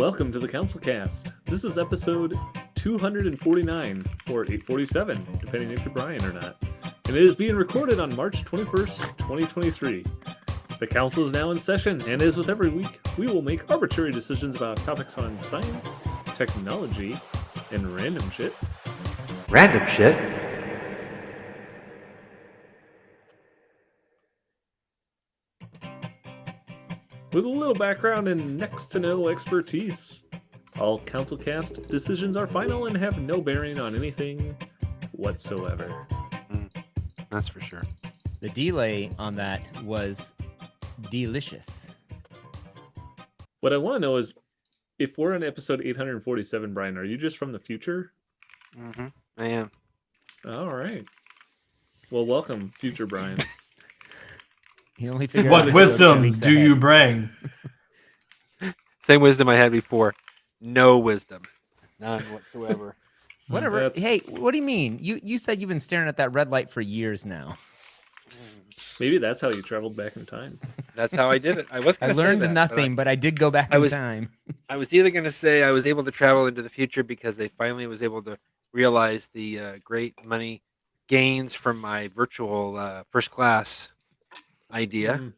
Welcome to the CouncilCast. This is episode 249 or 847, depending if you're Brian or not. And it is being recorded on March 21st, 2023. The council is now in session, and as with every week, we will make arbitrary decisions about topics on science, technology, and random shit. Random shit? With a little background and next to no expertise. All CouncilCast decisions are final and have no bearing on anything whatsoever. That's for sure. The delay on that was delicious. What I want to know is, if we're on episode 847, Brian, are you just from the future? Mm-hmm. I am. All right. Well, welcome, future Brian. You only figure What out wisdom do you bring? Same wisdom I had before. No wisdom. None whatsoever. Whatever. That's- Hey, what do you mean? You said you've been staring at that red light for years now. Maybe that's how you traveled back in time. That's how I did it. I was I going to say learned that, nothing, but I did go back I in was- time. I was either going to say I was able to travel into the future because they finally was able to realize the great money gains from my virtual first class idea. Mm.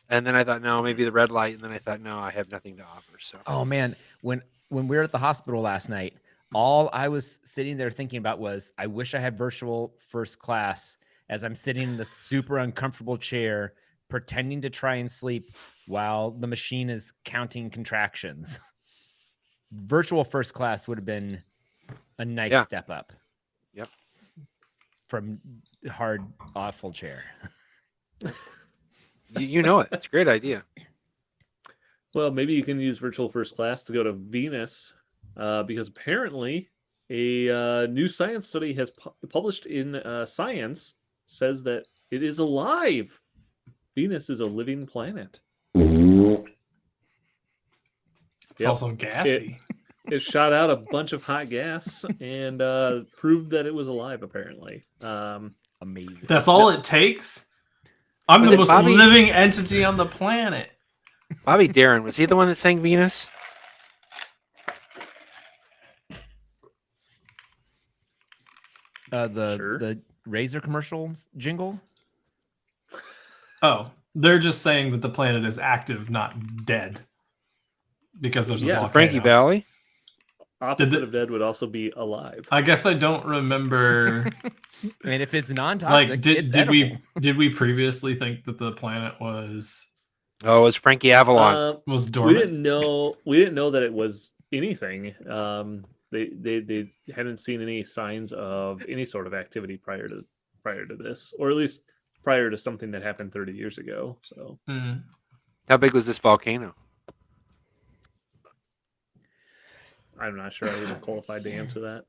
And then I thought, no, maybe the red light. And then I thought, no, I have nothing to offer. So Oh man, when we were at the hospital last night, all I was sitting there thinking about was, I wish I had virtual first class as I'm sitting in the super uncomfortable chair, pretending to try and sleep while the machine is counting contractions. Virtual first class would have been a nice step up. Yep. From hard, awful chair. you know it. It's a great idea. Well, maybe you can use virtual first class to go to Venus, because apparently a new science study has published in Science says that it is alive. Venus is a living planet. It's Yep. also gassy. It shot out a bunch of hot gas and proved that it was alive, apparently. Amazing. That's all it takes? I'm Was the it most Bobby? living entity on the planet. Bobby Darin, was he the one that sang Venus? Sure. The Razor commercial jingle. Oh, they're just saying that the planet is active, not dead. Because there's a Yeah. volcano. Frankie Valley? Opposite Did it- of dead would also be alive. I guess I don't remember. I mean, if it's non-toxic, Like, it's did we edible. did we previously think that the planet was Oh, it was Frankie Avalon. We dormant? didn't know that it was anything. They hadn't seen any signs of any sort of activity prior to this, or at least prior to something that happened 30 years ago. So Hmm. How big was this volcano? I'm not sure I would be qualified to answer that.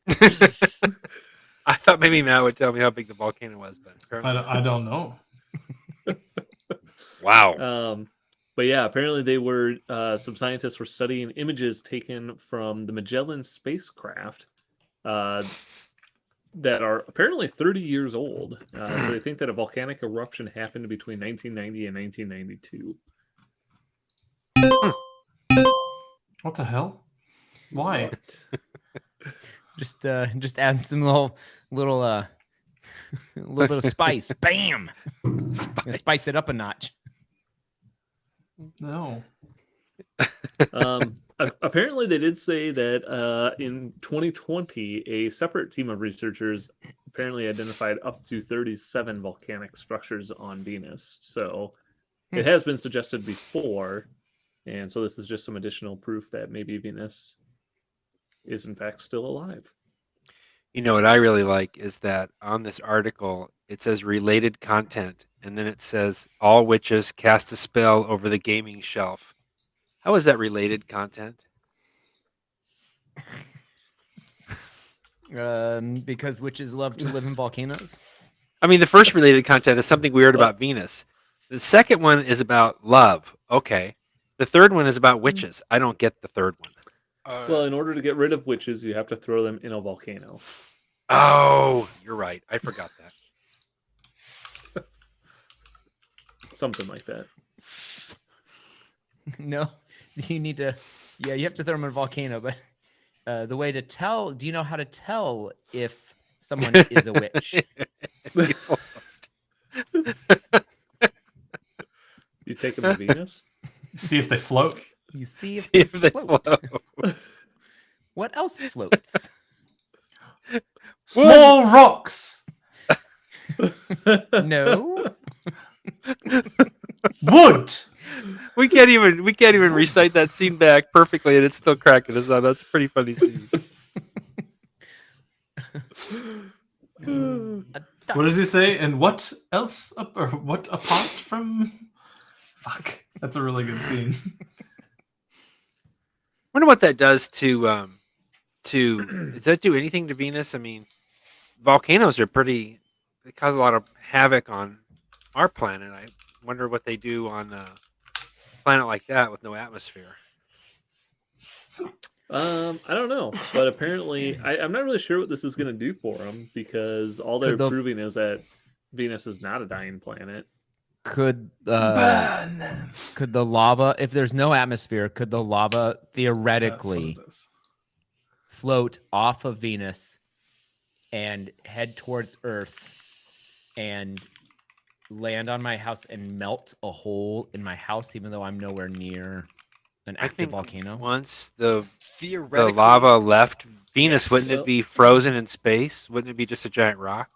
I thought maybe Matt would tell me how big the volcano was, but apparently I don't know. wow. But yeah, apparently some scientists were studying images taken from the Magellan spacecraft that are apparently 30 years old. So they think that a volcanic eruption happened between 1990 and 1992. What the hell? Why? Just add some little a little bit of spice. Bam! Spice it up a notch. No. Apparently, they did say that in 2020, a separate team of researchers apparently identified up to 37 volcanic structures on Venus. So it has been suggested before, and so this is just some additional proof that maybe Venus is in fact still alive. You know what I really like is that on this article it says related content, and then it says all witches cast a spell over the gaming shelf. How is that related content? Because witches love to live in volcanoes. I mean, the first related content is something weird about Venus. The second one is about love. Okay. The third one is about witches. I don't get the third one. Well, in order to get rid of witches, you have to throw them in a volcano. Oh, you're right. I forgot Something like that. No, You need to, yeah, you have to throw them in a volcano. But the way to tell, do you know how to tell if someone is a witch? You take them to Venus? See if they float. You see if See they if they float. float. What else floats? Small rocks. No. Wood. We can't even recite that scene back perfectly, and it's still cracking us up. That's a pretty funny scene. A duck. What does he say? And what else? Or what apart from? Fuck. That's a really good scene. Wonder what that does to does that do anything to Venus? I mean, volcanoes are they cause a lot of havoc on our planet. I wonder what they do on a planet like that with no atmosphere. I don't know, but apparently, I'm not really sure what this is going to do for them because all they're Could the- proving is that Venus is not a dying planet. Could Burn them. could the lava, if there's no atmosphere, could the lava theoretically That's what it is. float off of Venus and head towards Earth and land on my house and melt a hole in my house, even though I'm nowhere near an I active think volcano? once the Theoretically, lava left Venus, yes. wouldn't it be frozen in space? Wouldn't it be just a giant rock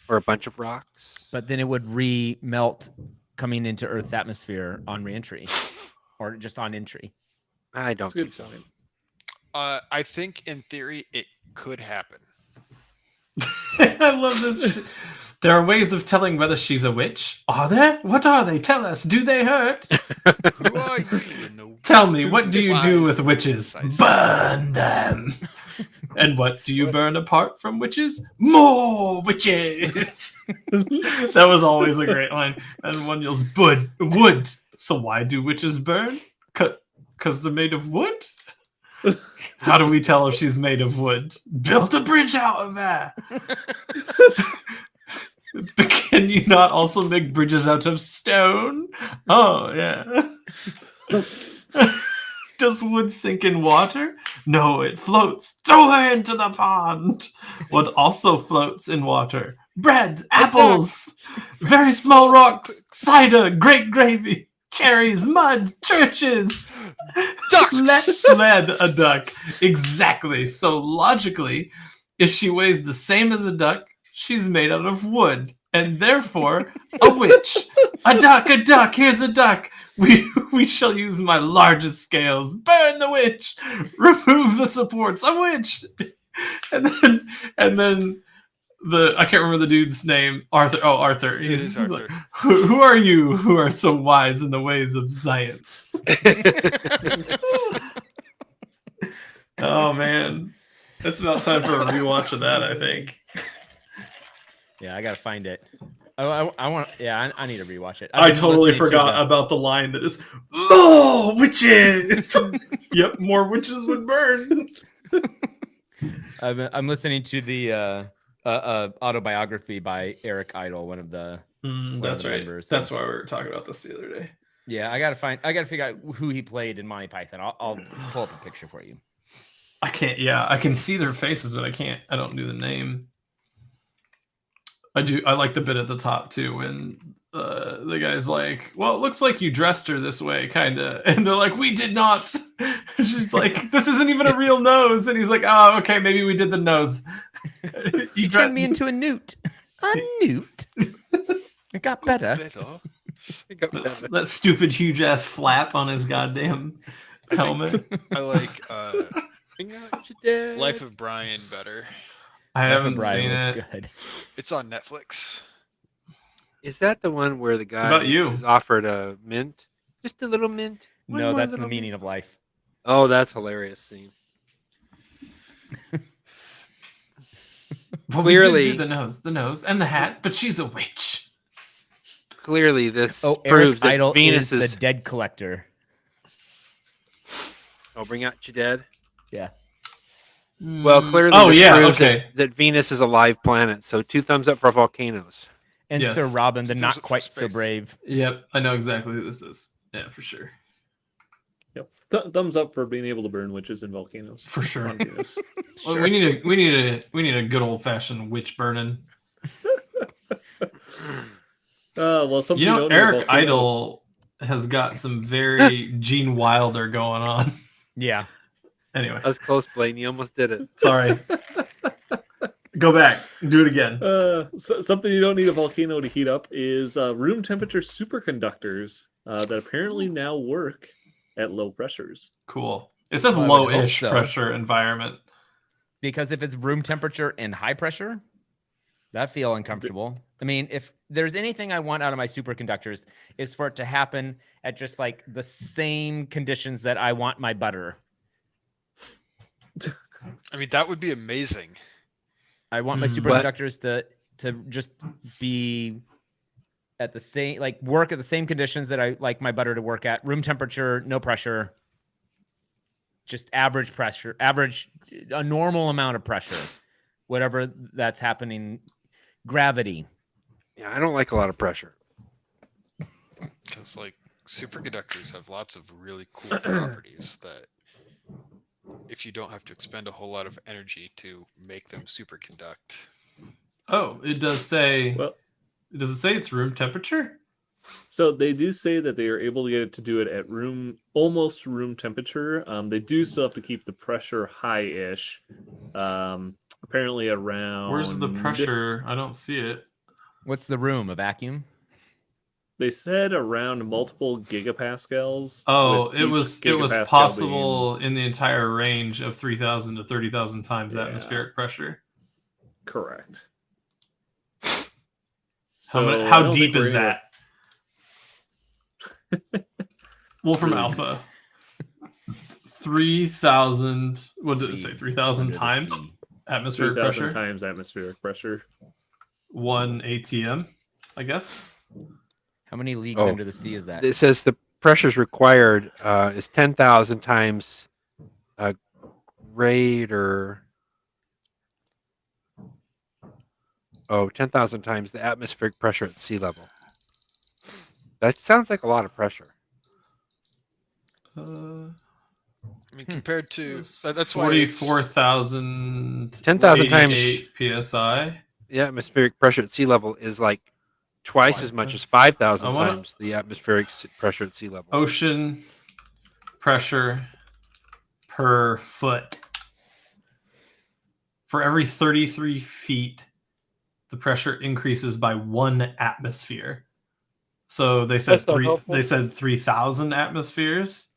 or a bunch of rocks? But then it would re-melt coming into Earth's atmosphere on reentry or just on entry. I don't That's a good think so. point. I think in theory it could happen. I love this shit. There are ways of telling whether she's a witch. Are there? What are they? Tell us. Do they hurt? Who are you? No. Tell me, what do you do with Wise. witches? Precise. Burn them. And what do you burn apart from witches? More witches. That was always a great line. And one yells, wood. So why do witches burn? Because they're made of wood? How do we tell if she's made of wood? Built a bridge out of that. But can you not also make bridges out of stone? Oh, yeah. Does wood sink in water? No, it floats. Throw her into the pond. What also floats in water? Bread, apples, very small rocks, cider, great gravy, cherries, mud, churches. Ducks! Lead a duck. Exactly. So logically, if she weighs the same as a duck, she's made out of wood, and therefore a witch. A duck, here's a duck. We shall use my largest scales. Burn the witch. Remove the supports. A witch. And then I can't remember the dude's name. Arthur. Oh, Arthur. It is Arthur. Who are you who are so wise in the ways of science? Oh man. It's about time for a rewatch of that, I think. Yeah, I gotta find it. I want. Yeah, I need to rewatch it. I I've been totally listening to forgot about the line that is more witches. Yep, more witches would burn. I'm listening to the autobiography by Eric Idle, one of the. That's the right. members. That's why we were talking about this the other day. Yeah, I gotta figure out who he played in Monty Python. I'll pull up a picture for you. I can't. Yeah, I can see their faces, but I can't. I don't do the name. I like the bit at the top too when the guy's like, "Well, it looks like you dressed her this way, kind of," and they're like, "We did not." She's like, "This isn't even a real nose," and he's like, "Oh, okay, maybe we did the nose." She turned me into a newt. A newt. It got better. that stupid huge ass flap on his goddamn helmet. I like Life of Brian better. I haven't Brian seen was it. good. It's on Netflix. Is that the one where the guy about you. is offered a mint? Just a little mint? One No, more that's the little meaning mint? of life. Oh, that's hilarious scene. Well, we did Clearly- do the nose, and the hat, but she's a witch. Clearly, this Oh, proves Eric that Idle Venus is is. the dead collector. Oh, bring out your dead. Yeah. Well, clearly, Oh this yeah, proves okay. that Venus is a live planet. So 2 thumbs up for volcanoes. And Yes. Sir Robin, the Those not are quite so space. brave. Yep, I know exactly who this is. Yeah, for sure. Thumbs up for being able to burn witches and volcanoes For sure. on Venus. Well, we need a good old fashioned witch burning. Well, something You know, don't need a Eric volcano. Idle has got some very Gene Wilder going on. Yeah. Anyway, That was close, Blaine. You almost did it. sorry. Go back. Do it again. Something you don't need a volcano to heat up is room temperature superconductors that apparently now work at low pressures. Cool. It says Well, I would hope low-ish so. pressure environment. Because if it's room temperature and high pressure, that feel uncomfortable. I mean, if there's anything I want out of my superconductors is for it to happen at just like the same conditions that I want my butter. I mean, that would be amazing. I want my superconductors to just be at the same, like work at the same conditions that I like my butter to work at. Room temperature, no pressure, just average pressure, a normal amount of pressure, whatever that's happening. Gravity. Yeah, I don't like a lot of pressure. Because, like, superconductors have lots of really cool properties that if you don't have to expend a whole lot of energy to make them superconduct. Oh, it does say. Well, Does it say it's room temperature? so they do say that they are able to get it to do it at almost room temperature. They do still have to keep the pressure high-ish. Apparently around. Where's the pressure? I don't see it. What's the room? A vacuum? They said around multiple gigapascals. Oh, with it each was gigapascal possible in the entire range of 3,000 to 30,000 times Yeah. atmospheric pressure. being correct. How So, I how don't deep think we're is gonna- that? Wolfram Really Alpha. 3,000. What did it say? Leagues 3,000 under the times sea. atmospheric 3,000 pressure. times atmospheric pressure. 1 ATM, I guess. How many leagues Oh. under the sea is that? It says the pressures required is 10,000 times greater. Oh, 10,000 times the atmospheric pressure at sea level. That sounds like a lot of pressure. I mean, compared to that's why it's 44,000. 10,000 times- PSI. The atmospheric pressure at sea level is like twice as much as 5,000 I wanna- times the atmospheric pressure at sea level. Ocean pressure per foot. For every 33 feet, the pressure increases by 1 atmosphere. So they said That's not helpful. They said 3,000 atmospheres.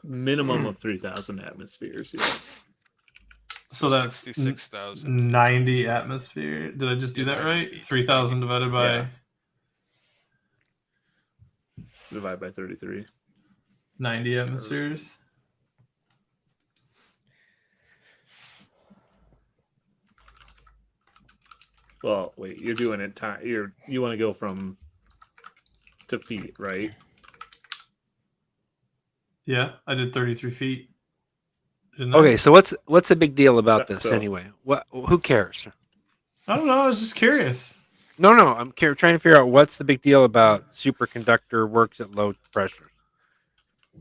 Minimum of 3,000 atmospheres. Yes. So that's 66,000. 90 atmosphere. Did I just do Yeah, that 90 right? feet. 3,000 divided by Yeah. Divide by 33. 90 atmospheres. Well, wait, you're doing it time. You want to go from to feet, right? Yeah, I did 33 feet. Didn't I? Okay, so what's the big deal about this So- anyway? What? Who cares? I don't know. I was just curious. No, I'm trying to figure out what's the big deal about superconductor works at low pressures.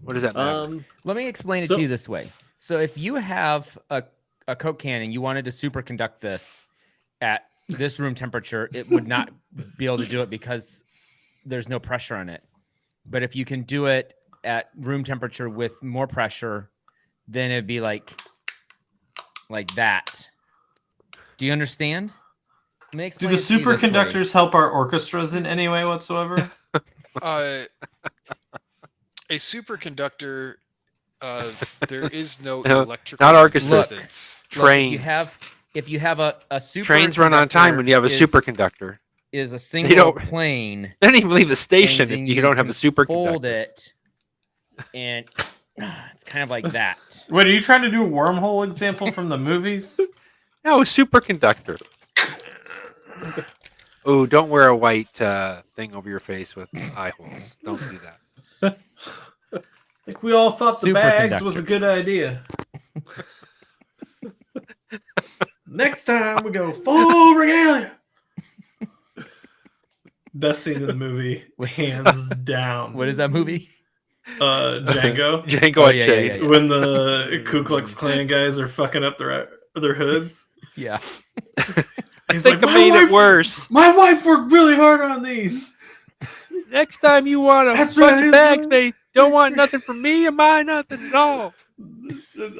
What does that matter? Let me explain it So- to you this way. So if you have a Coke can and you wanted to superconduct this at this room temperature, it would not be able to do it because there's no pressure on it. But if you can do it at room temperature with more pressure, then it'd be like that. Do you understand? Let me Do explain the it to you this way. superconductors help our orchestras in any way whatsoever? A superconductor, there is no No, electrical not orchestras. resistance. Look, Trains. if you have a super Trains run on time when you have a superconductor. is a single don't- plane. They don't even leave the and station then if you don't have a can Fold superconductor. it, and it's kind of like that. Wait, are you trying to do a wormhole example from the movies? No, superconductor. Oh, don't wear a white thing over your face with eye holes. Don't do that. I think we all thought the bags was a Superconductors. good idea. Next time we go full regalia. Best scene in the movie, hands down. What is that movie? Django. Django Oh, yeah, Unchained. yeah. When the Ku Klux Klan guys are fucking up their hoods. Yeah. He's Think like, I made it worse. My wife worked really hard on these. Next time you want a That's bunch right, of bags, they don't want nothing from me or mine, nothing at all.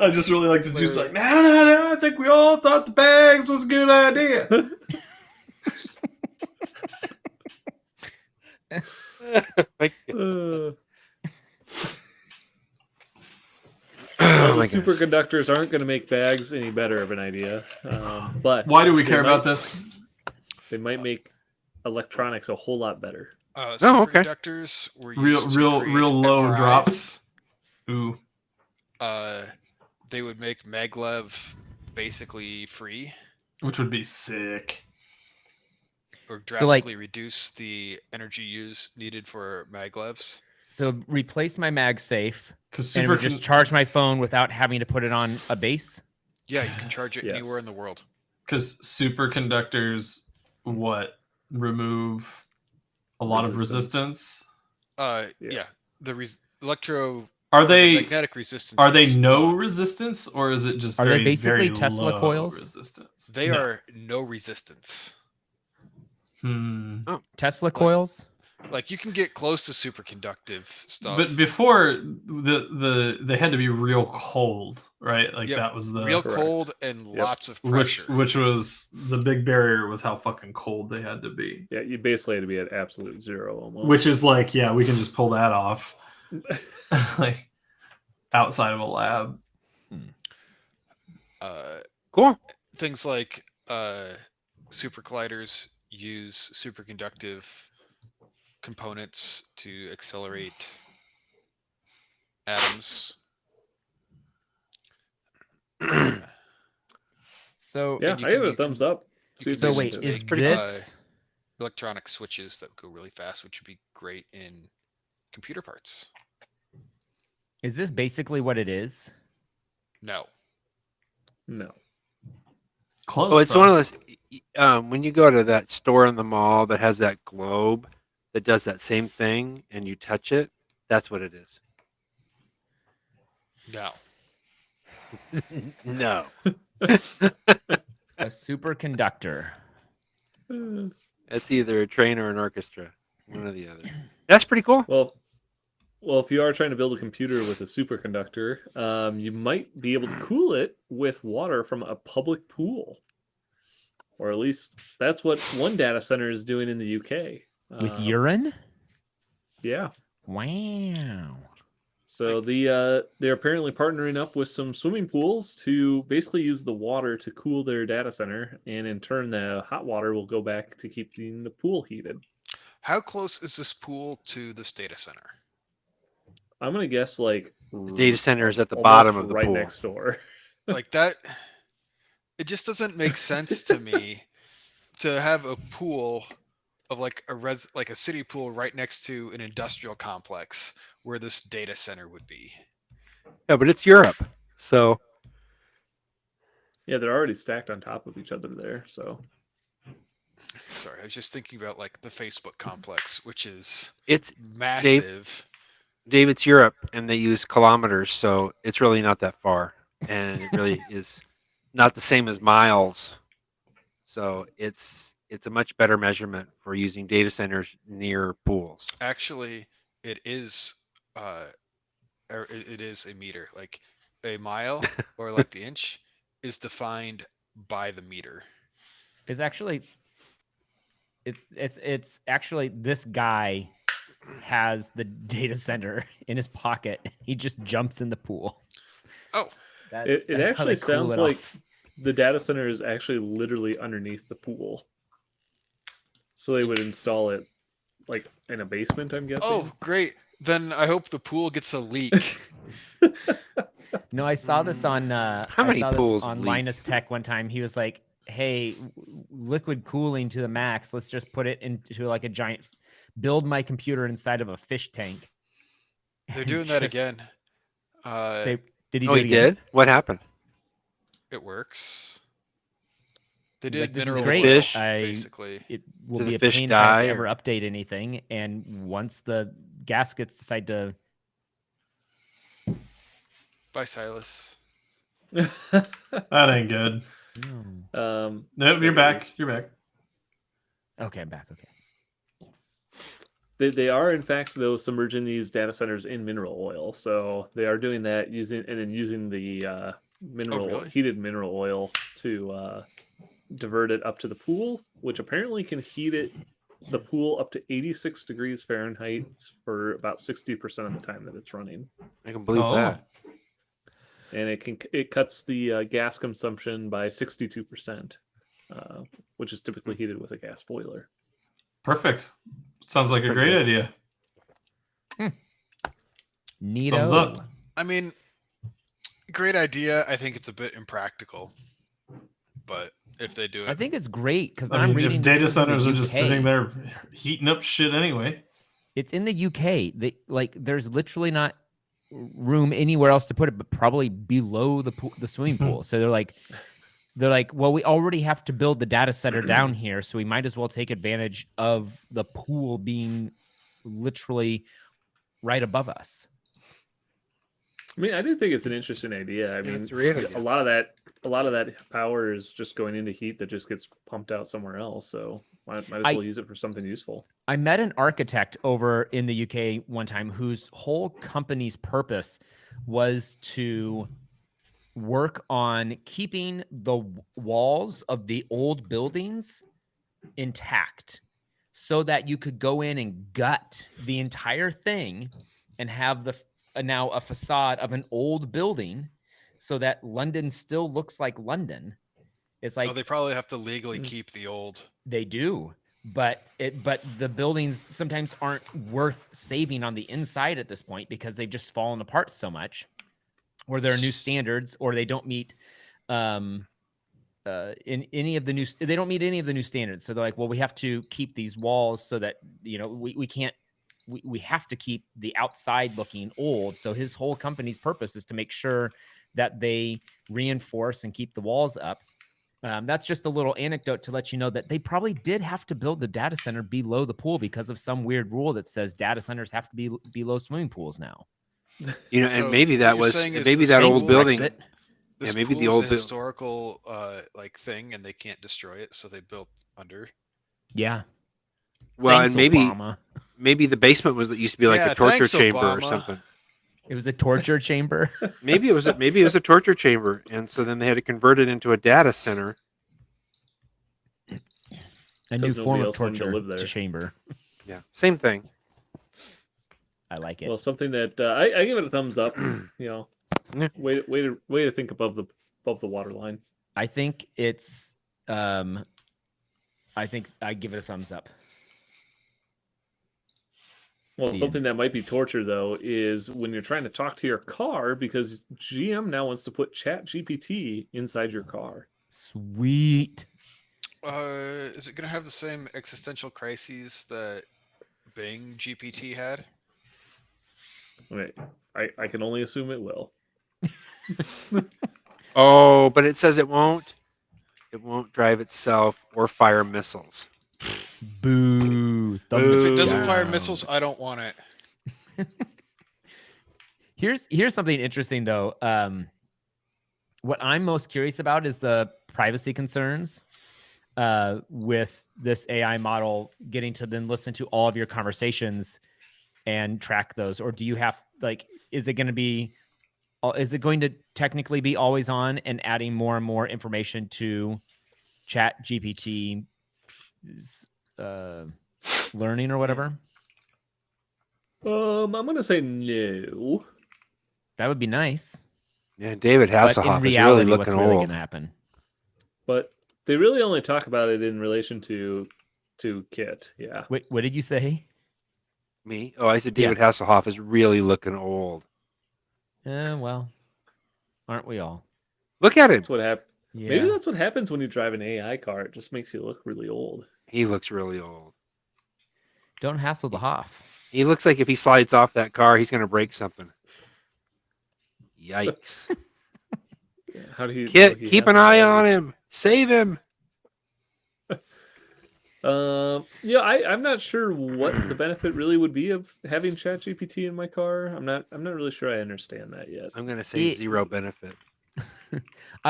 I just really like the juice. Like, no. I think we all thought the bags was a good idea. Like, Uh, oh the my goodness. superconductors aren't going to make bags any better of an idea, but Why do we they care about might- this? They might make electronics a whole lot better. Oh, okay. Superconductors were Real- used to real- create real low drop. MRIs. Ooh. They would make maglev basically free Which would be sick. or So, like- drastically reduce the energy use needed for maglevs. So replace my MagSafe Because and it would just charge my phone without having to put it on a base. Yeah, you can charge it Yes. anywhere in the world. superconductors remove a lot of Resistance. resistance. Yeah. Yeah. The Are the they magnetic resistance. are they is no gone. resistance, or is it just Are they very, basically very Tesla low coils? resistance? They No. are no resistance. Tesla coils? Like you can get close to superconductive stuff. But before they had to be real cold, right? Like Yep. that was the Real Correct. cold and Yep. lots of pressure. which was the big barrier was how fucking cold they had to be. Yeah, you basically had to be at absolute zero almost. Which is like, yeah, we can just pull that off, like outside of a lab. Cool. Things like super colliders use superconductive components to accelerate atoms. So yeah, and you I give can- it a you thumbs can- up. you can so use it wait, to is make, this electronic switches that go really fast, which would be great in computer parts. is this basically what it is? No. No. Close. Oh, it's though. one of those. When you go to that store in the mall that has that globe that does that same thing, and you touch it, that's what it is. No. No. A superconductor. Uh, It's either a train or an orchestra, one or the other. That's pretty cool. Well, if you are trying to build a computer with a superconductor, you might be able to cool it with water from a public pool, or at least that's what one data center is doing in the UK. With urine? Yeah. Wow. So they're apparently partnering up with some swimming pools to basically use the water to cool their data center, and in turn, the hot water will go back to keeping the pool heated. How close is this pool to this data center? I'm gonna guess like The data center is at the almost bottom of the right pool. next door. Like that, it just doesn't make sense to me to have a pool of like like a city pool right next to an industrial complex where this data center would be. Yeah, but it's Europe, so Yeah, they're already stacked on top of each other there. So Sorry, I was just thinking about like the Facebook complex, which is it's massive. Dave, it's Europe, and they use kilometers, so it's really not that far, and it really is not the same as miles. So it's a much better measurement for using data centers near pools. Actually, it is it is a meter. Like a mile or like the inch is defined by the meter. It's actually it's actually this guy has the data center in his pocket. He just jumps in the pool. Oh, it that's how actually they cool sounds it like off. the data center is actually literally underneath the pool. So they would install it like in a basement, I'm guessing. oh, great. Then I hope the pool gets a leak. No, I saw this on How I many saw this pools on leak? Linus Tech one time. He was like, "Hey, liquid cooling to the max. Let's just put it into like a giant. Build my computer inside of a fish tank." They're And doing that just again. Say, did he Oh, do he it again? did? What happened? It works. They He's like, did "This is mineral great. oil, Fish? basically. It will Do be the a fish pain if I have die, to ever or- update anything. And once the gaskets decide to Bye, Silas. That ain't good. No. Nope, you're back. You're back. Okay, I'm back. Okay. They are in fact though submerging these data centers in mineral oil, so they are doing that using the really? heated mineral oil to divert it up to the pool, which apparently can heat the pool up to 86 degrees Fahrenheit for about 60% of the time that it's running, I can believe that. and it cuts the gas consumption by 62%, which is typically heated with a gas boiler. Perfect. Sounds like a Pretty great good. idea. Neato. Thumbs up. I mean, great idea. I think it's a bit impractical, but if they do it, I think it's great because I I'm mean, reading if data this is in the centers are just UK. sitting there heating up shit anyway. It's in the UK. There's literally not room anywhere else to put it, but probably below the swimming pool. So they're like, well, we already have to build the data center down here, so we might as well take advantage of the pool being literally right above us. I mean, I do think it's an interesting idea. I mean, it's a great idea. a lot of that power is just going into heat that just gets pumped out somewhere else. So might as well use it for something useful. I met an architect over in the UK one time whose whole company's purpose was to work on keeping the walls of the old buildings intact so that you could go in and gut the entire thing and have now a facade of an old building so that London still looks like London. It's like they probably have to legally keep the old. they do, but the buildings sometimes aren't worth saving on the inside at this point because they've just fallen apart so much, or there are new standards, or they don't meet in any of the new. They don't meet any of the new standards. So they're like, well, we have to keep these walls so that we can't. We have to keep the outside looking old. So his whole company's purpose is to make sure that they reinforce and keep the walls up. That's just a little anecdote to let you know that they probably did have to build the data center below the pool because of some weird rule that says data centers have to be below swimming pools now. And So maybe what that you're was saying is maybe this that pool- old building. Brexit. This maybe the pool old is a buil- historical like thing, and they can't destroy it, so they built under. Yeah. Well, Thanks, and maybe Obama. maybe the basement used to be like Yeah, a torture thanks, chamber or Obama. something. It was a torture chamber. Maybe it was a torture chamber, and so then they had to convert it into a data center. A new Because form nobody of else wanted to torture live there. chamber. Yeah, same thing. I like it. Well, something that I give it a thumbs up. Yeah. Way to think above the water line. I think it's I think I give it a thumbs up. Well, The something that might be torture though is when you're trying to talk to your car because GM now wants to put Chat GPT inside your car. Sweet. Is it gonna have the same existential crises that Bing GPT had? Wait, I can only assume it will. Oh, but it says it won't. It won't drive itself or fire missiles. Boo. Thumbs Boo. If it doesn't fire down. missiles, I don't want it. Here's something interesting though. What I'm most curious about is the privacy concerns with this AI model getting to then listen to all of your conversations and track those, or do you have is it going to technically be always on and adding more and more information to Chat GPT learning or whatever? I'm gonna say no. That would be nice. Yeah, David But in Hasselhoff is really reality, looking what's really old. going to happen? But they really only talk about it in relation to Kit. Yeah. Wait, what did you say? Me? Oh, I said David Hasselhoff is really looking old. Well, aren't we all? Look at him. That's what happened. Yeah. Maybe that's what happens when you drive an AI car. It just makes you look really old. He looks really old. Don't hassle the Hoff. He looks like if he slides off that car, he's going to break something. Yikes. Yeah, how do you Kit, keep an eye on him. Save him. Yeah, I'm not sure what the benefit really would be of having ChatGPT in my car. I'm not really sure I understand that yet. I'm gonna say It- zero benefit.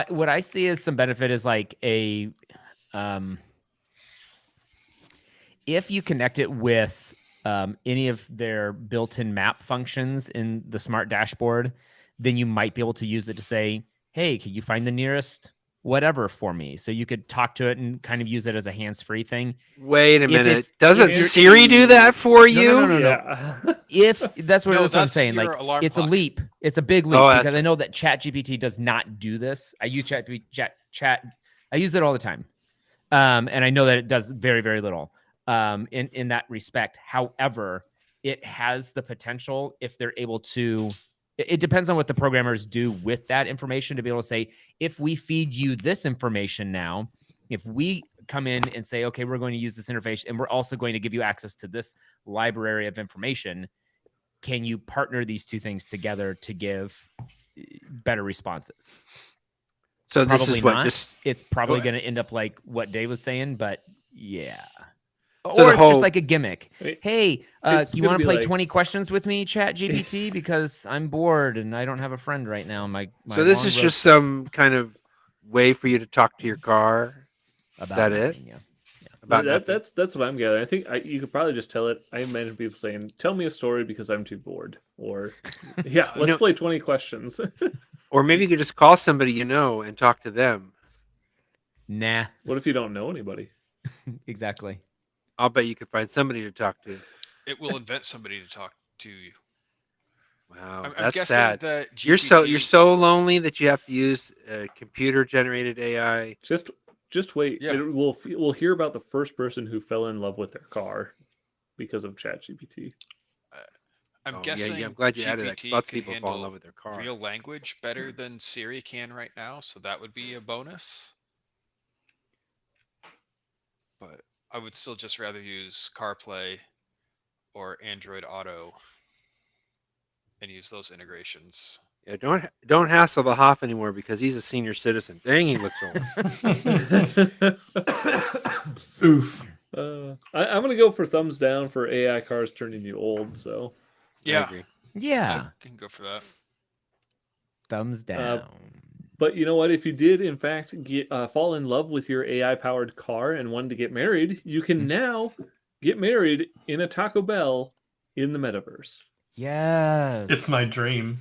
what I see as some benefit is like um, if you connect it with any of their built-in map functions in the smart dashboard, then you might be able to use it to say, hey, can you find the nearest whatever for me? So you could talk to it and kind of use it as a hands-free thing. Wait a If minute. it's- Doesn't if you're- Siri do that for you? no. Yeah. If that's what, No, that's what I'm that's saying, your like alarm it's clock. a leap. It's a big leap Oh, that's because I right. know that ChatGPT does not do this. I use chat. I use it all the time, and I know that it does very, very little in that respect. However, it has the potential if they're able to. It depends on what the programmers do with that information to be able to say, if we feed you this information now, if we come in and say, okay, we're going to use this interface and we're also going to give you access to this library of information, can you partner these two things together to give better responses? So this Probably is what not. just It's probably Go going to end up like what Dave was saying, but yeah. So Or the it's whole- just like a gimmick. Wait, Hey, it's you gonna want to be play like- 20 questions with me, Chat GPT? Because I'm bored and I don't have a friend right now. My so this long is road just some kind of way for you to talk to your car about that it? nothing, yeah. about nothing. That's what I'm gathering. I think you could probably just tell it. I imagine people saying, "Tell me a story because I'm too bored," or "Yeah, You let's know- play 20 questions." Or maybe you could just call somebody you know and talk to them. Nah, What if you don't know anybody? exactly. I'll bet you could find somebody to talk to. It will invent somebody to talk to you. Wow, I'm that's guessing sad. that You're GPT so lonely that you have to use computer generated AI. Just wait. Yeah. We'll hear about the first person who fell in love with their car because of ChatGPT. I'm Oh, guessing yeah, I'm glad you added that. 'Cause GPT lots of can people fall in handle love with their car. real language better than Siri can right now, so that would be a bonus. But I would still just rather use CarPlay or Android Auto and use those integrations. Yeah, don't hassle the Hoff anymore because he's a senior citizen. Dang, he looks old. Oof. I'm gonna go for thumbs down for AI cars turning you old. So I Yeah, agree. Yeah. I can go for that. Thumbs down. But you know what? If you did, in fact, fall in love with your AI-powered car and wanted to get married, you can now get married in a Taco Bell in the metaverse. Yes. It's my dream.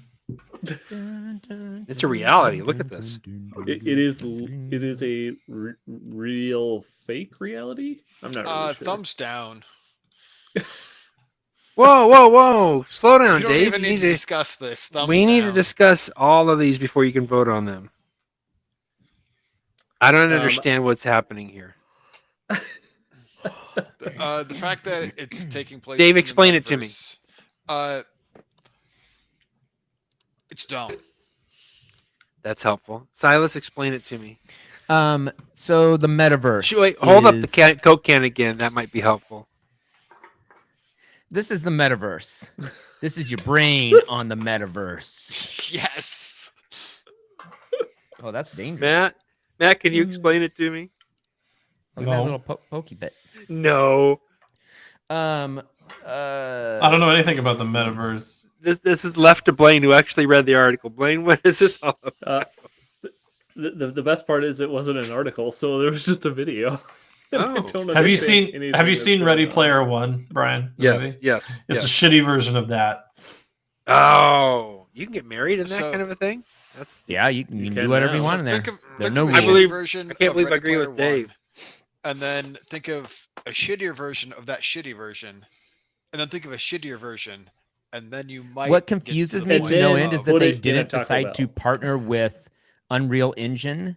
It's a reality. Look at this. It is a real fake reality. I'm not really sure. Thumbs down. Whoa! Slow down, We don't Dave. even You need to discuss this. Thumbs we need to down. discuss all of these before you can vote on them. I don't understand what's happening here. The fact that it's taking place. Dave, in the explain it to me. metaverse, it's dumb. That's helpful. Silas, explain it to me. So the metaverse. Wait, hold up the is- Coke can again. That might be helpful. This is the metaverse. This is your brain on the metaverse. Yes. Oh, that's dangerous. Matt, can you explain it to me? Look at that No. little pokey bit. No. I I don't know anything about the metaverse. This is left to Blaine, who actually read the article. Blaine, what is this all about? The best part is it wasn't an article, so there was just a video. And I Oh. don't Have you understand seen anything Have you that's seen going Ready on. Player One, Brian? The Yes, movie? yes. It's a yes. shitty version of that. Oh, you can get married in that So- kind of a thing? That's Yeah, you can You do can whatever you now. want in there. Think of, There are think no of a rules. shitty believe- version I can't of believe I Ready agree with Player One, Dave. and then think of a shittier version of that shitty version, and then think of a shittier version, and then you might. What get confuses the me And to no then end is of- that put they it in a didn't Taco decide Bell. to partner with Unreal Engine.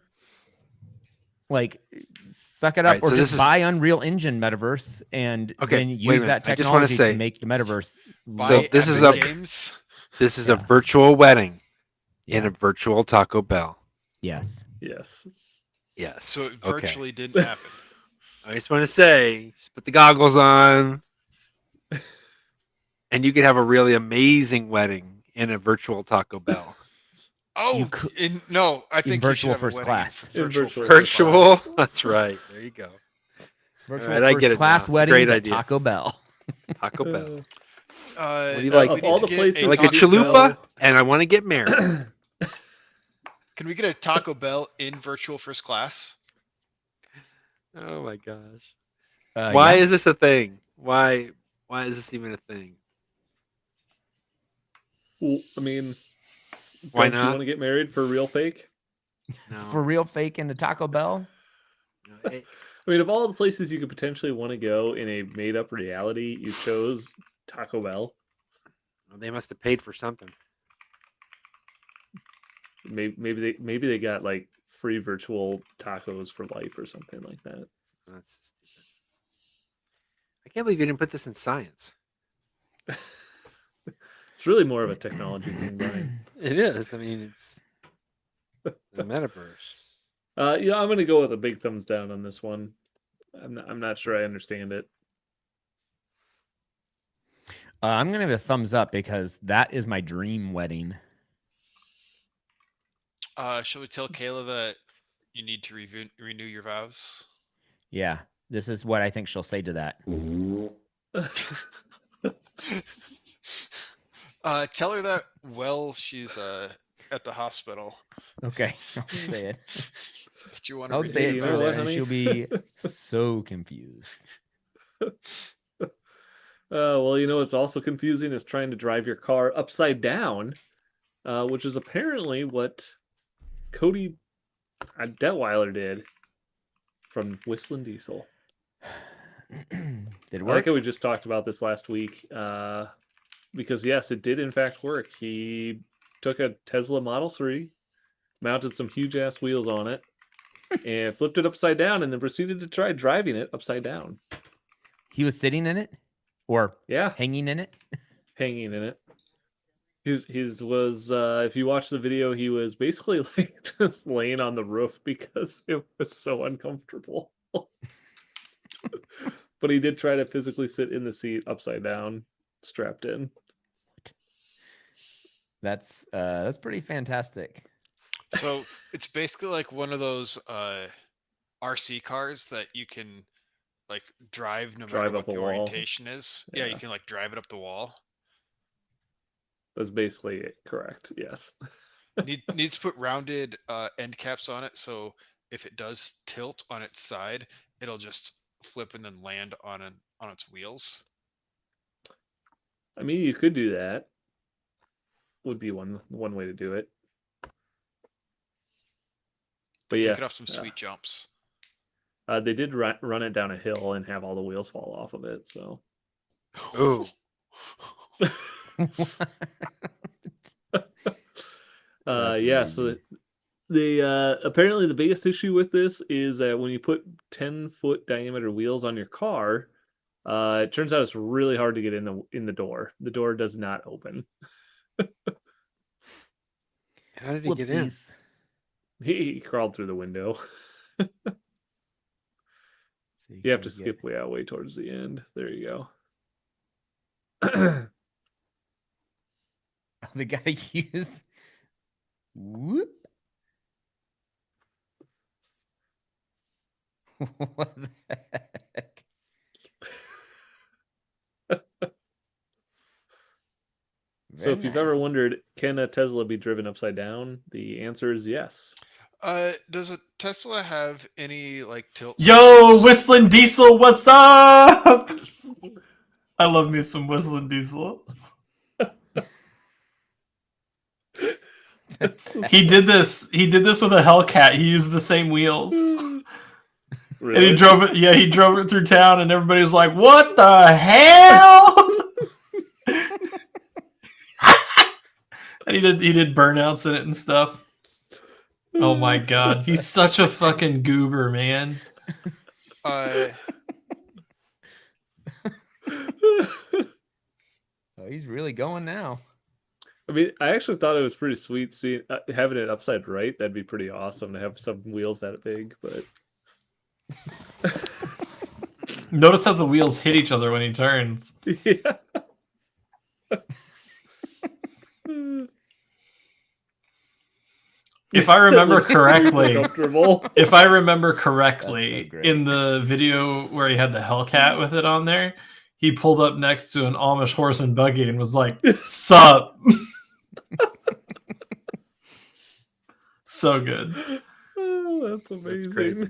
Like, suck it up, Right, or so just this is- buy Unreal Engine metaverse and Okay, then wait a use minute. that I just wanna technology say- to make the metaverse. buy So this is Epic a- games. This is Yeah. a virtual wedding in Yeah. a virtual Taco Bell. Yes. Yes. Yes. So it okay. virtually didn't happen. I just want to say, just put the goggles on, and you could have a really amazing wedding in a virtual Taco Bell. Oh, cou- no, I think you should virtual have a first wedding class. in In virtual virtual first Virtual. class. That's right. There you go. Virtual right, I get first it class now. It's a weddings great at idea. Taco Bell. Taco Bell. What do you like? We Of all need to the get places I like a Taco chalupa, Bell- and I want to get married. Can we get a Taco Bell in virtual first class? Oh my gosh. Yeah. Why is this a thing? Why is this even a thing? Well, I mean, Why don't you not? want to get married for real fake? No. for real fake into Taco Bell? No, hey, I mean, of all the places you could potentially want to go in a made-up reality, you chose Taco Bell. they must have paid for something. Maybe they got like free virtual tacos for life or something like that. That's stupid. I can't believe you didn't put this in science. It's really more of a technology thing, Brian. It is. I mean, it's the metaverse. Yeah, I'm gonna go with a big thumbs down on this one. I'm not sure I understand it. I'm going to give it a thumbs up because that is my dream wedding. Shall we tell Kayla that you need to renew your vows? Yeah. This is what I think she'll say to that. Tell her that while she's at the hospital. Okay. I'll say it. That you want to I'll say Hey, it you to know her what, and honey? she'll be so confused. Well, you know what's also confusing is trying to drive your car upside down, which is apparently what Cody Detweiler did from Whistling Diesel. Did it I like work? how we just talked about this last week, because yes, it did in fact work. He took a Tesla Model 3, mounted some huge ass wheels on it, and flipped it upside down, and then proceeded to try driving it upside down. He was sitting in it or Yeah, hanging in it? hanging in it. His was if you watch the video, he was basically like just laying on the roof because it was so uncomfortable. But he did try to physically sit in the seat upside down, strapped in. That's pretty fantastic. So it's basically like one of those RC cars that you can like drive no matter Drive what up a the wall. orientation is. Yeah, you Yeah. can like drive it up the wall. That's basically it. Correct. Yes. Needs to put rounded end caps on it, so if it does tilt on its side, it'll just flip and then land on its wheels. I mean, you could do that. Would be one way to do it. But Take yes, it off some sweet jumps. they did run it down a hill and have all the wheels fall off of it. So Ooh. That's yeah. So amazing. the apparently the biggest issue with this is that when you put 10-foot diameter wheels on your car, it turns out it's really hard to get in the door. The door does not open. How did he get in? Whoopsies. He crawled through the window. So You have can to get- skip way towards the end. There you go. Oh, they gotta use. Whoop. What the heck? So Very if you've ever nice. wondered, can a Tesla be driven upside down? The answer is yes. Does a Tesla have any like tilt? Yo, sensors? Whistling Diesel, what's up? I love me some Whistling Diesel. He did this with a Hellcat. He used the same wheels. And Really? he drove it. Yeah, he drove it through town, and everybody was like, "What the hell?" And he did burnouts in it and stuff. Oh my god, he's such a fucking goober, man. Uh, Oh, he's really going now. I mean, I actually thought it was pretty sweet seeing having it upside right. That'd be pretty awesome to have some wheels that big. But Notice how the wheels hit each other when he turns. yeah. If I remember Looks super correctly, comfortable. if I remember correctly, great. in the video where he had the Hellcat with it on there, he pulled up next to an Amish horse and buggy and was like, "Sup?" So good. Oh, that's amazing. crazy.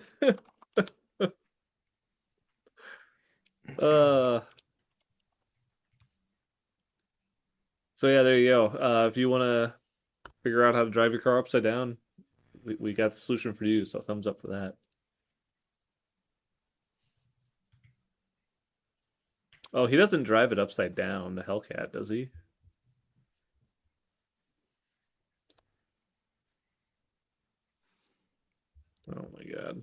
So yeah, there you go. If you want to figure out how to drive your car upside down, we got the solution for you. So thumbs up for that. Oh, he doesn't drive it upside down, the Hellcat, does he? Oh my God.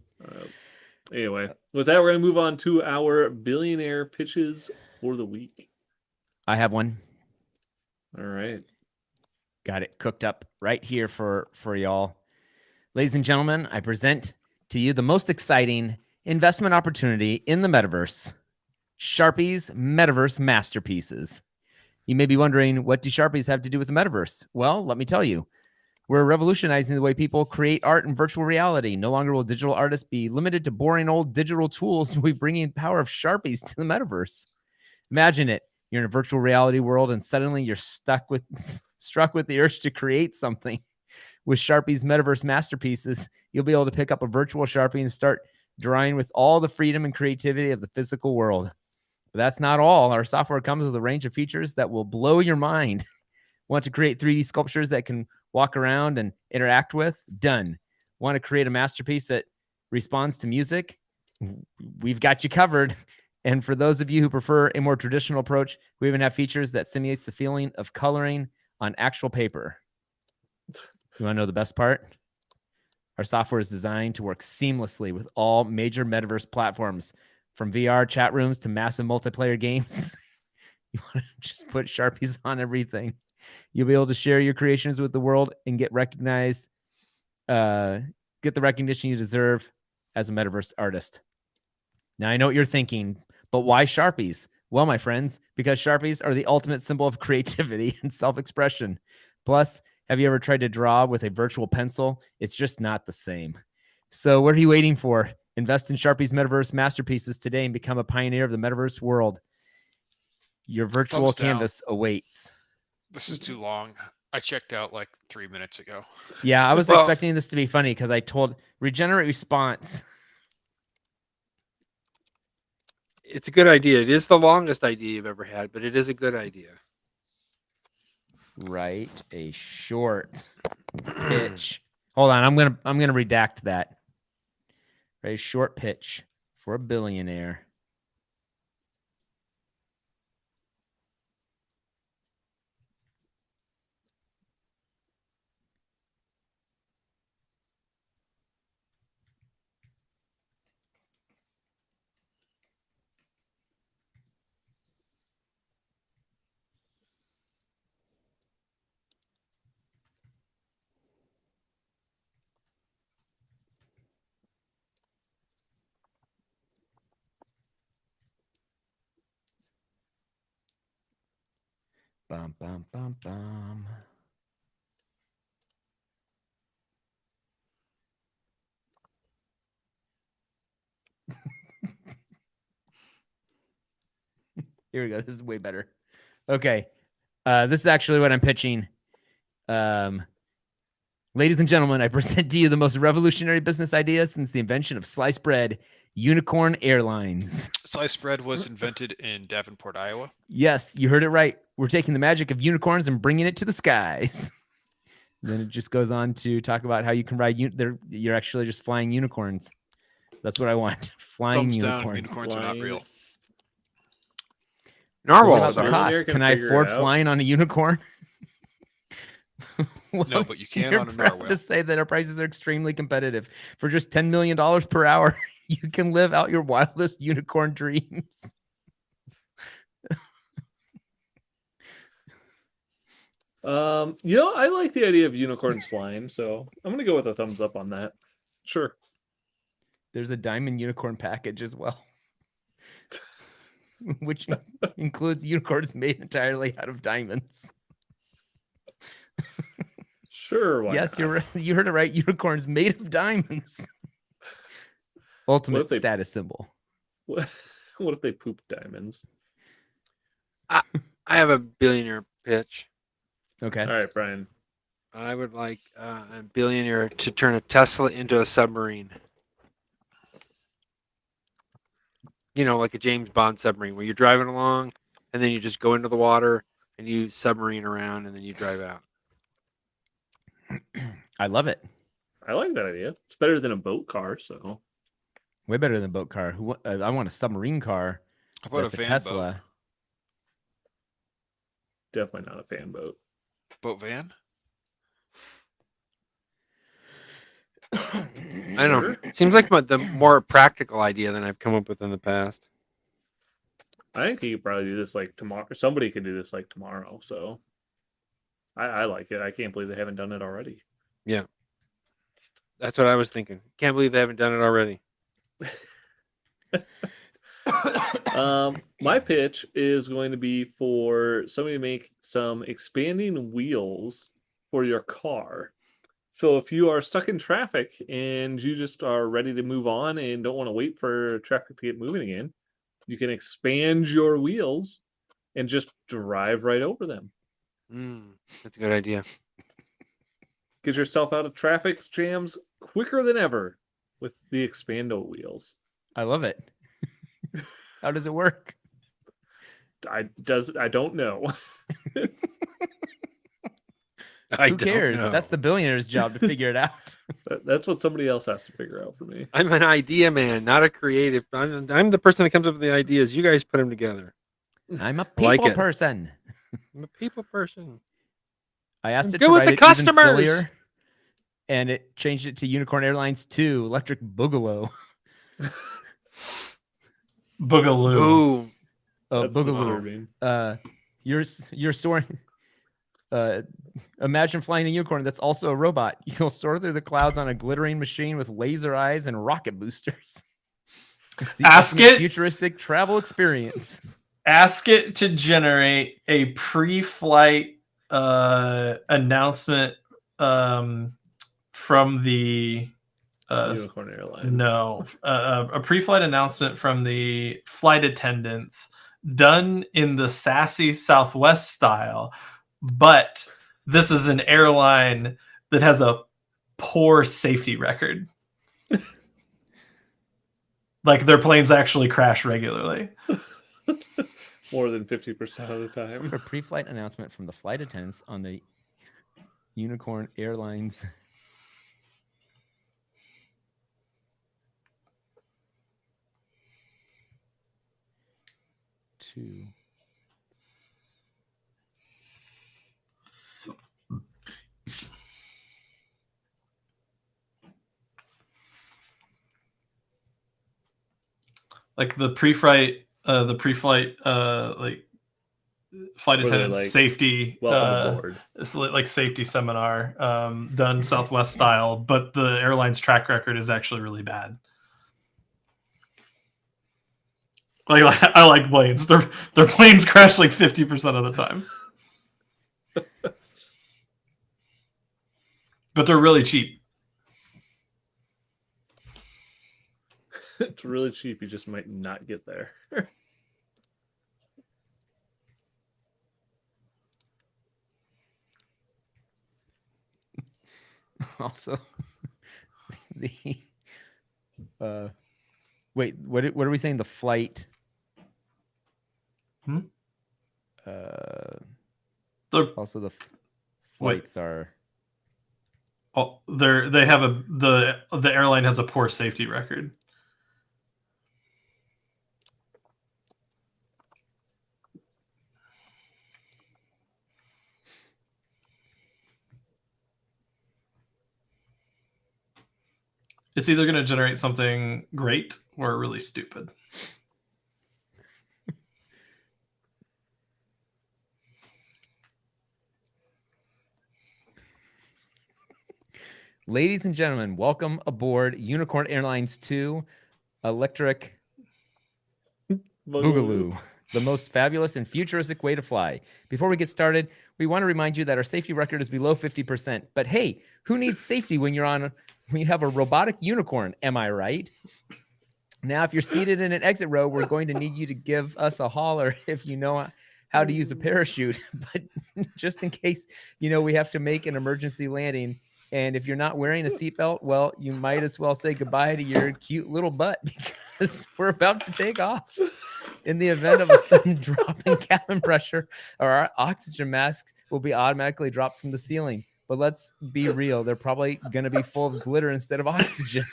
Anyway, with that, we're going to move on to our billionaire pitches for the week. I have one. All right. Got it cooked up right here for y'all. Ladies and gentlemen, I present to you the most exciting investment opportunity in the metaverse, Sharpie's Metaverse Masterpieces. You may be wondering, what do Sharpies have to do with the metaverse? Well, let me tell you. We're revolutionizing the way people create art in virtual reality. No longer will digital artists be limited to boring old digital tools. We're bringing the power of Sharpies to the metaverse. Imagine it. You're in a virtual reality world and suddenly you're struck with the urge to create something. With Sharpie's Metaverse Masterpieces, you'll be able to pick up a virtual Sharpie and start drawing with all the freedom and creativity of the physical world. But that's not all. Our software comes with a range of features that will blow your mind. Want to create 3D sculptures that can walk around and interact with? Done. Want to create a masterpiece that responds to music? We've got you covered. And for those of you who prefer a more traditional approach, we even have features that simulates the feeling of coloring on actual paper. You want to know the best part? Our software is designed to work seamlessly with all major metaverse platforms, from VR chat rooms to massive multiplayer games. You want to just put Sharpies on everything. You'll be able to share your creations with the world and get recognized, get the recognition you deserve as a metaverse artist. Now, I know what you're thinking, but why Sharpies? Well, my friends, because Sharpies are the ultimate symbol of creativity and self-expression. Plus, have you ever tried to draw with a virtual pencil? It's just not the same. So what are you waiting for? Invest in Sharpies Metaverse Masterpieces today and become a pioneer of the metaverse world. Your virtual Thumbs down. canvas awaits. This is too long. I checked out like 3 minutes ago. Yeah, I was Well- expecting this to be funny because I told regenerate response. It's a good idea. It is the longest idea you've ever had, but it is a good idea. Write a short pitch. Hold on, I'm gonna redact that. Write a short pitch for a billionaire. Bum bum bum bum. Here we go. This is way better. Okay. This is actually what I'm pitching. Ladies and gentlemen, I present to you the most revolutionary business idea since the invention of sliced bread, Unicorn Airlines. Sliced bread was invented in Davenport, Iowa. Yes, you heard it right. We're taking the magic of unicorns and bringing it to the skies. Then it just goes on to talk about how you can ride. You're actually just flying unicorns. That's what I want. Flying Thumbs unicorns. down. Unicorns are not Flying. real. What Narwhals about the are. Billionaire cost? can Can I figure it afford out. flying on a unicorn? Well, No, but you can you're on a proud narwhal. to say that our prices are extremely competitive. For just $10 million per hour, you can live out your wildest unicorn dreams. I like the idea of unicorns flying, so I'm gonna go with a thumbs up on that. Sure. There's a diamond unicorn package as well, which includes unicorns made entirely out of diamonds. Sure, why Yes, not? you're right. You heard it right. Unicorns made of diamonds. Ultimate they- status symbol. What if they poop diamonds? I have a billionaire pitch. Okay. All right, Brian. I would like a billionaire to turn a Tesla into a submarine. Like a James Bond submarine where you're driving along and then you just go into the water and you submarine around and then you drive out. I love it. I like that idea. It's better than a boat car, so Way better than boat car. I want a submarine car. How about That's a a van Tesla. definitely not a fan boat. boat? Boat van? I don't know. Seems like the more practical idea than I've come up with in the past. I think you could probably do this like tomorrow. Somebody could do this like tomorrow. So I like it. I can't believe they haven't done it already. That's what I was thinking. Can't believe they haven't done it already. My pitch is going to be for somebody to make some expanding wheels for your car. So if you are stuck in traffic and you just are ready to move on and don't want to wait for traffic to get moving again, you can expand your wheels and just drive right over them. That's a good idea. Get yourself out of traffic jams quicker than ever with the expando wheels. I love it. How does it work? I don't know. Who cares? That's the billionaire's job to figure it out. That's what somebody else has to figure out for me. I'm an idea man, not a creative. I'm the person that comes up with the ideas. You guys put them together. I'm a like people it. person. I'm a people person. I asked it Good to with write the it even customers. sillier, and it changed it to Unicorn Airlines 2 Electric Boogaloo. Boogaloo. Ooh, That's Boogaloo. disturbing. You're soaring. Imagine flying a unicorn that's also a robot. You'll soar through the clouds on a glittering machine with laser eyes and rocket boosters. It's the Ask ultimate it. futuristic travel experience. Ask it to generate a pre-flight announcement from the Unicorn Airlines. no a pre-flight announcement from the flight attendants done in the sassy Southwest style, but this is an airline that has a poor safety record. Like their planes actually crash regularly. More than 50% of the time. A pre-flight announcement from the flight attendants on the Unicorn Airlines. Two. Like the pre-flight like flight Were they, attendant like, safety Welcome aboard. it's like safety seminar done Southwest style, but the airline's track record is actually really bad. Like I like planes. Their planes crash like 50% of the time. But they're really cheap. It's really cheap. You just might not get there. Also, the wait, what are we saying? The flight. They're, Also, the flights are. oh, they have the airline has a poor safety record. It's either going to generate something great or really stupid. Ladies and gentlemen, welcome aboard Unicorn Airlines 2 Electric Boogaloo, the most fabulous and futuristic way to fly. Before we get started, We want to remind you that our safety record is below 50%. But hey, who needs safety when you have a robotic unicorn? Am I right? Now, if you're seated in an exit row, we're going to need you to give us a holler if you know how to use a parachute. But just in case, we have to make an emergency landing. And if you're not wearing a seatbelt, well, you might as well say goodbye to your cute little butt because we're about to take off. In the event of a sudden drop in cabin pressure, our oxygen masks will be automatically dropped from the ceiling. But let's be real, they're probably going to be full of glitter instead of oxygen.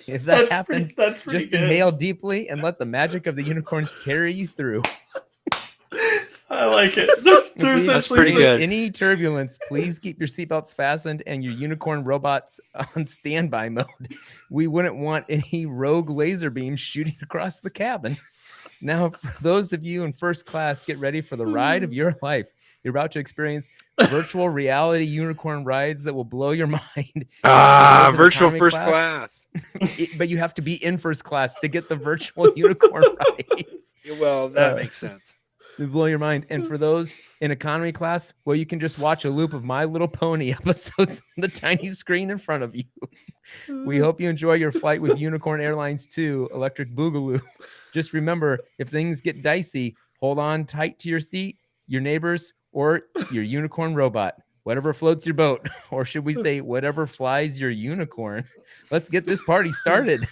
If that happens, that's pretty just good. inhale deeply and let the magic of the unicorns carry you through. I like it. They're If essentially pretty there's good. any turbulence, please keep your seatbelts fastened and your unicorn robots on standby mode. We wouldn't want any rogue laser beams shooting across the cabin. Now, for those of you in first class, get ready for the ride of your life. You're about to experience virtual reality unicorn rides that will blow your mind. Ah, Those in virtual economy first class. But you have to be in first class to get the virtual unicorn rides. Well, that makes sense. They blow your mind. And for those in economy class, well, you can just watch a loop of My Little Pony episodes on the tiny screen in front of you. We hope you enjoy your flight with Unicorn Airlines 2 Electric Boogaloo. Just remember, if things get dicey, hold on tight to your seat, your neighbors, or your unicorn robot. Whatever floats your boat, or should we say, whatever flies your unicorn. Let's get this party started.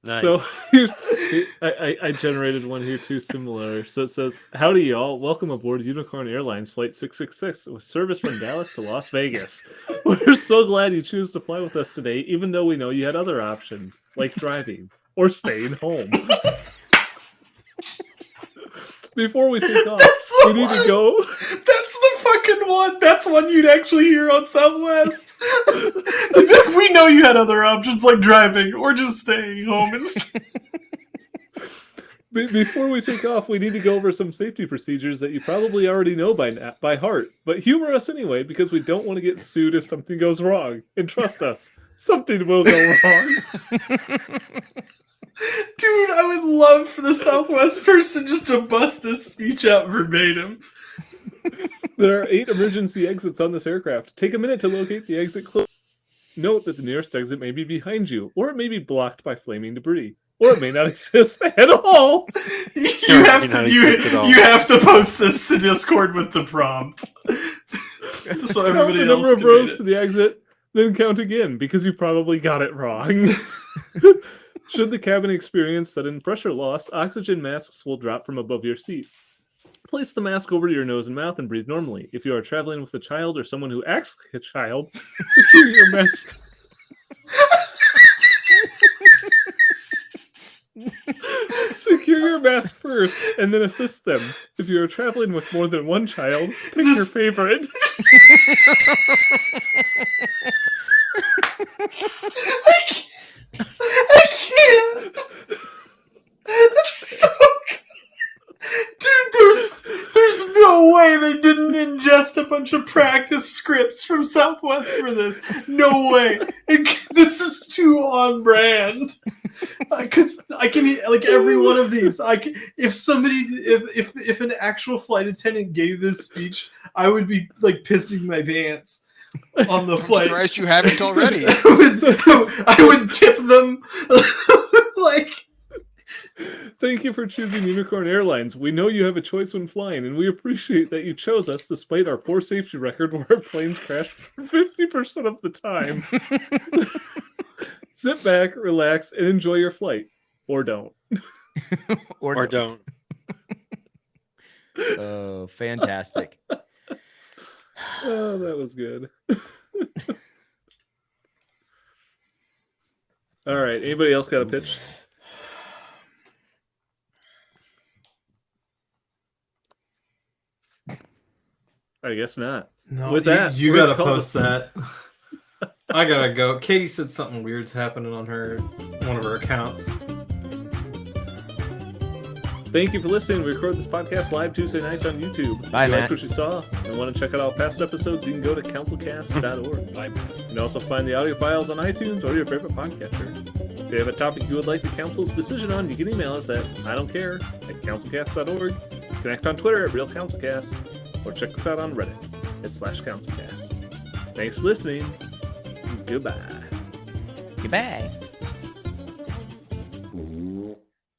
Nice. So I generated one here too similar. So it says, "Howdy y'all, welcome aboard Unicorn Airlines Flight 666 with service from Dallas to Las Vegas. We're so glad you choose to fly with us today, even though we know you had other options, like driving or staying home. Before we take off, we need to go." That's the fucking one. That's one you'd actually hear on Southwest. We know you had other options like driving or just staying home. Before we take off, we need to go over some safety procedures that you probably already know by heart. But humor us anyway, because we don't want to get sued if something goes wrong. And trust us, something will go wrong. Dude, I would love for the Southwest person just to bust this speech out verbatim. There are 8 emergency exits on this aircraft. Take a minute to locate the exit close. Note that the nearest exit may be behind you, or it may be blocked by flaming debris, or it may not exist at all. You have to post this to Discord with the prompt. So Count everybody the else number of can read rows it. to the exit, then count again, because you probably got it wrong. Should the cabin experience sudden pressure loss, oxygen masks will drop from above your seat. Place the mask over your nose and mouth and breathe normally. If you are traveling with a child or someone who acts like a child, secure your mask. Secure your mask first, and then assist them. If you are traveling with more than one child, pick your favorite. I can't. That's so good. Dude, there's no way they didn't ingest a bunch of practice scripts from Southwest for this. No way. This is too on brand. Because I can, like, every one of these, if an actual flight attendant gave this speech, I would be like pissing my pants on the I'm flight. surprised you haven't already. I would tip them like. Thank you for choosing Unicorn Airlines. We know you have a choice when flying, and we appreciate that you chose us despite our poor safety record where our planes crash 50% of the time. Sit back, relax, and enjoy your flight. Or don't. Or don't. Oh, fantastic. Oh, that was good. All right. Anybody else got a pitch? I guess not. No, With that, you we're gotta gonna call post that. I gotta go. Katie said something weird's happening on one of her accounts. Thank you for listening. We record this podcast live Tuesday nights on YouTube. Bye, if you Matt. liked what you saw and want to check out all past episodes, you can go to CouncilCast.org. Bye. You can also find the audio files on iTunes or your favorite podcatcher. If you have a topic you would like the council's decision on, you can email us at I don't care at councilcast.org. Connect on Twitter at RealCouncilCast. or check us out on Reddit /CouncilCast. Thanks for listening. Goodbye. Goodbye.